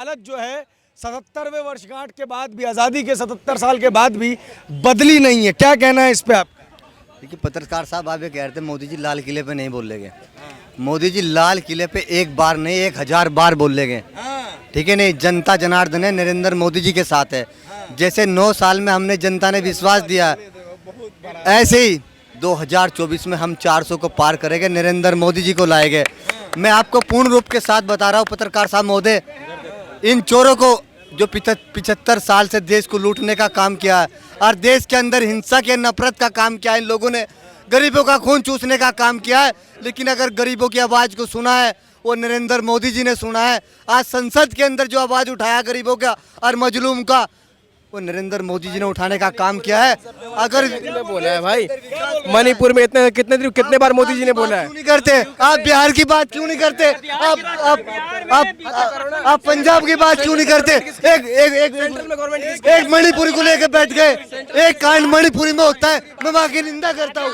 हालत जो है 77वें वर्षगांठ के बाद भी, आज़ादी के 77 साल के बाद भी बदली नहीं है। क्या कहना है इस पे आपका? देखिए पत्रकार साहब आप ये कह रहे थे मोदी जी लाल किले पे नहीं बोले गए। मोदी जी लाल किले पे एक बार नहीं 1000 बार बोले गए। ठीक है नहीं, जनता जनार्दन है, नरेंद्र मोदी जी के साथ है। जैसे 9 साल में हमने जनता ने विश्वास दिया, ऐसे ही 2024 में हम 400 को पार करेंगे, नरेंद्र मोदी जी को लाएंगे। मैं आपको पूर्ण रूप के साथ बता रहा हूँ पत्रकार साहब महोदय, इन चोरों को जो 75 साल से देश को लूटने का काम किया है और देश के अंदर हिंसा के नफरत का काम किया है, इन लोगों ने गरीबों का खून चूसने का काम किया है। लेकिन अगर गरीबों की आवाज़ को सुना है वो नरेंद्र मोदी जी ने सुना है। आज संसद के अंदर जो आवाज़ उठाया गरीबों का और मजलूम का, वो नरेंद्र मोदी जी ने उठाने का काम किया है। अगर बोला है भाई, मणिपुर में कितने बार मोदी जी ने बोला है। क्यों नहीं करते आप? बिहार की बात क्यों नहीं करते आप पंजाब की बात क्यों नहीं करते? एक मणिपुरी को लेकर बैठ गए। एक कांड मणिपुरी में होता है, मैं वहाँ की निंदा करता हूँ,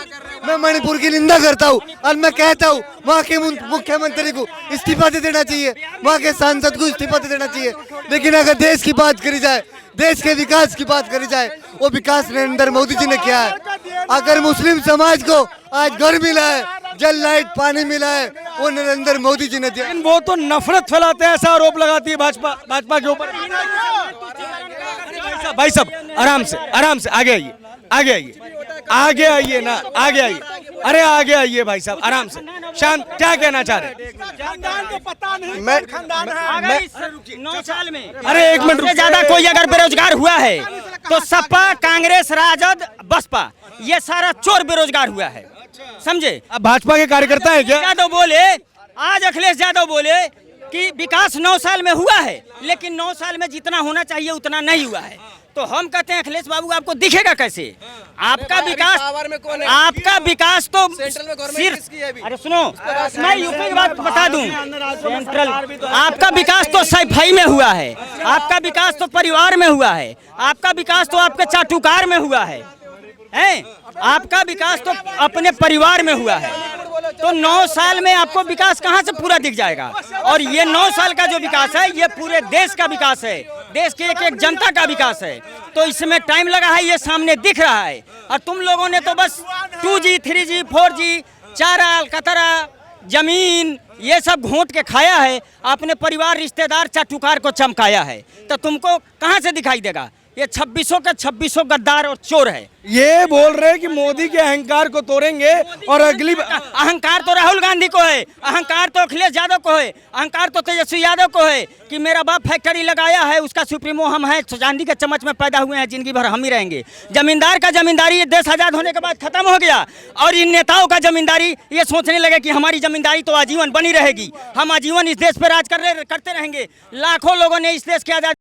मैं मणिपुर की निंदा करता हूँ और मैं कहता हूँ वहाँ के मुख्यमंत्री को इस्तीफा दे देना चाहिए, वहाँ के सांसद को इस्तीफा दे देना चाहिए। लेकिन अगर देश की बात करी जाए, देश के विकास की बात करी जाए, वो विकास नरेंद्र मोदी जी ने किया है। अगर मुस्लिम समाज को आज घर मिला है, जल लाइट पानी मिला है, वो नरेंद्र मोदी जी ने दिया। लेकिन वो तो नफरत फैलाते हैं, ऐसा आरोप लगाती है भाजपा के ऊपर। भाई साहब आराम से आगे आइए ना, आगे आइए। अरे आगे आइए भाई साहब, आराम से शांत। क्या कहना चाह रहे हैं? मैं 9 साल में अरे एक मिनट से ज्यादा कोई अगर बेरोजगार हुआ है तो सपा, कांग्रेस, राजद, बसपा, ये सारा चोर बेरोजगार हुआ है, समझे? अब भाजपा के कार्यकर्ता है क्या? यादव बोले, आज अखिलेश यादव बोले कि विकास 9 साल में हुआ है, लेकिन 9 साल में जितना होना चाहिए उतना नहीं हुआ है। तो हम कहते हैं अखिलेश बाबू आपको दिखेगा कैसे? आपका विकास तो सिर्फ, अरे सुनो मैं यूपी की बात बता दूं, सेंट्रल आपका विकास तो सफाई में हुआ है, आपका विकास तो परिवार में हुआ है, आपका विकास तो आपके चाटुकार में हुआ है, आपका विकास तो अपने परिवार में हुआ है। तो 9 साल में आपको विकास कहां से पूरा दिख जाएगा? और ये 9 साल का जो विकास है ये पूरे देश का विकास है, देश के एक एक जनता का विकास है। तो इसमें टाइम लगा है, ये सामने दिख रहा है। और तुम लोगों ने तो बस 2G, 3G, 4G, चारा, कतरा, जमीन, ये सब घोंट के खाया है, अपने परिवार, रिश्तेदार, चाटुकार को चमकाया है। तो तुमको कहां से दिखाई देगा? ये 2600 का 2600 गद्दार और चोर है। ये बोल रहे हैं कि मोदी के अहंकार को तोड़ेंगे और अगली अहंकार तो राहुल गांधी को है, अहंकार तो अखिलेश यादव को है, अहंकार तो तेजस्वी यादव को है कि मेरा बाप फैक्ट्री लगाया है, उसका सुप्रीमो हम है, चांदी के चम्मच में पैदा हुए हैं, जिंदगी भर हम ही रहेंगे। जमींदार का जमींदारी ये देश आजाद होने के बाद खत्म हो गया और इन नेताओं का जमींदारी ये सोचने लगे कि हमारी जमींदारी तो आजीवन बनी रहेगी, हम आजीवन इस देश पर राज करते रहेंगे। लाखों लोगों ने इस देश के आजाद